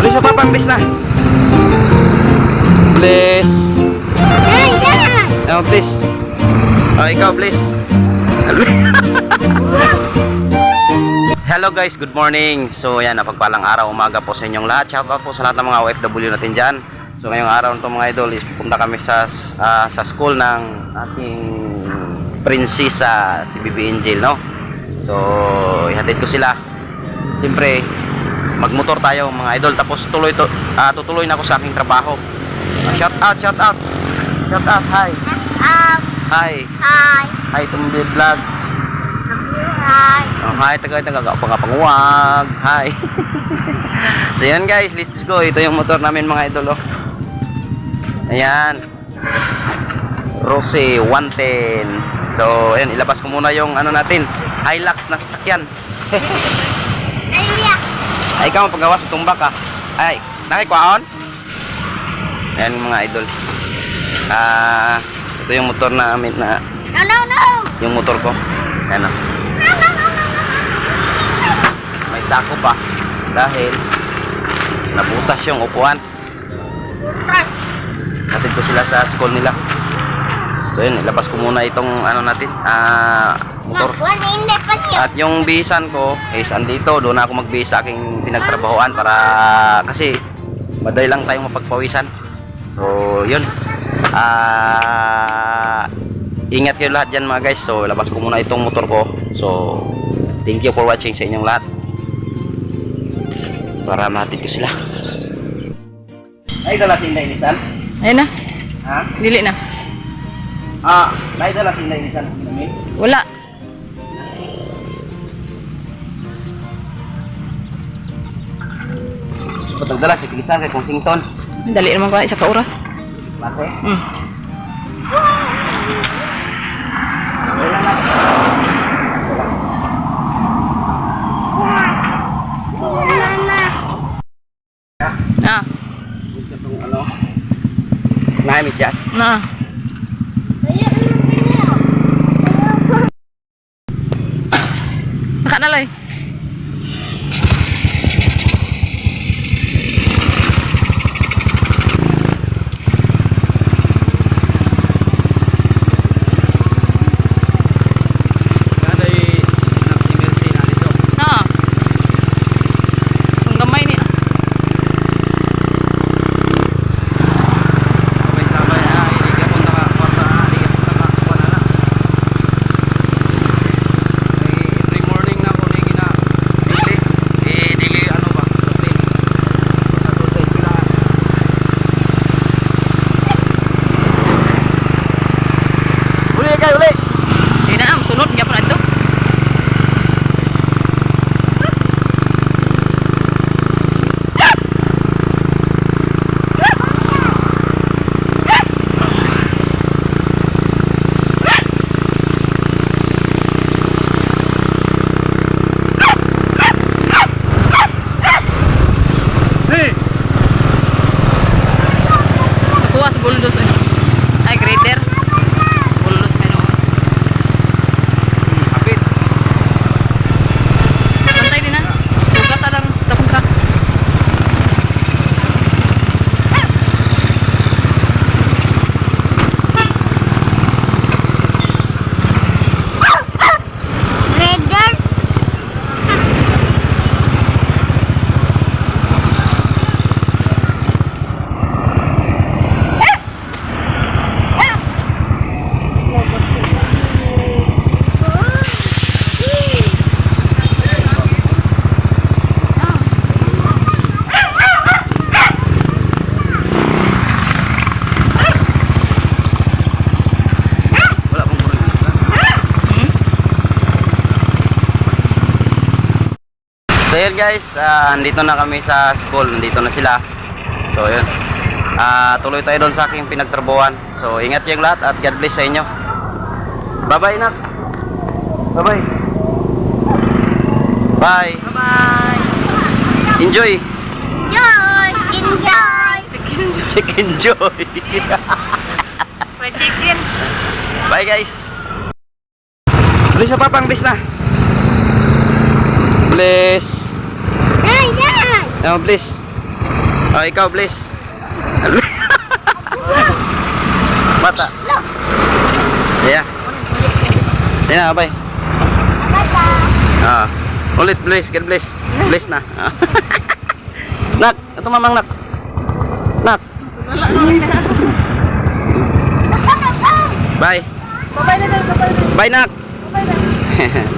Please, papang, please na. Please. Please. Oh, ikaw, please. Hello guys, good morning. So yan, napagpalang araw, umaga po sa inyong lahat. Shout out po sa lahat ng mga OFW natin dyan. So ngayong araw nito mga idol is pupunta kami sa school ng ating prinsesa, si Bibi Angel, no? So ihatid ko sila. Siyempre magmotor tayo mga idol, tapos tutuloy na ako sa aking trabaho. Shout out, shout out. Shout out, hi. Hi. Hi, Tumbi Vlog. Hi. Oh, hi, panguwag. Hi. So yan guys, let's go. Ito yung motor namin mga idol, oh. Ayan, Rose 110. So ayan, ilabas ko muna yung ano natin, Hilux na sasakyan. Ay, ikaw paggawas, tumbak ka. Ay, nakikwaon? Ayan mga idol. Ito yung motor namin na yung motor ko. Ayan, oh. May sako pa dahil nabutas yung upuan. Hatid ko sila sa school nila. So yun, ilabas ko muna itong ano natin, motor. At yung bisan ko is andito, doon ako magbisa sa aking pinagtrabahoan para kasi madali lang tayong mapagpawisan. So yun, ingat kayo lahat dyan mga guys. So labas ko muna itong motor ko. So thank you for watching sa inyong lahat, para mahatid ko sila. Ay, dala si Inday Nisan? Ayun na. Ha? Dili na. Ay, dala si Inday Nisan? Wala. Patagdala si Kilisan kay Kensington. Dali naman ko isa ka oras. Klase? Na. Itong ano? Namidyas. Na. Nakanalay. So yun guys, andito na kami sa school, nandito na sila. So yun, tuloy tayo doon sa aking pinagtrabuhan. So ingat yung lahat at God bless sa inyo. Bye bye nak. Bye bye. Bye. Bye bye. Enjoy. Enjoy. Chicken joy. Fried chicken. Bye guys. Please papang, please na. Please. Yan. Please. Oh, ikaw, Bliss. Bata. Yeah. Yan na, bye. Ah. Ulit, Bliss. Get Bliss. Bliss na. Nak, ito mamang nak. Nak. Bye. Bye na, bye na. Bye, nak. Bye na.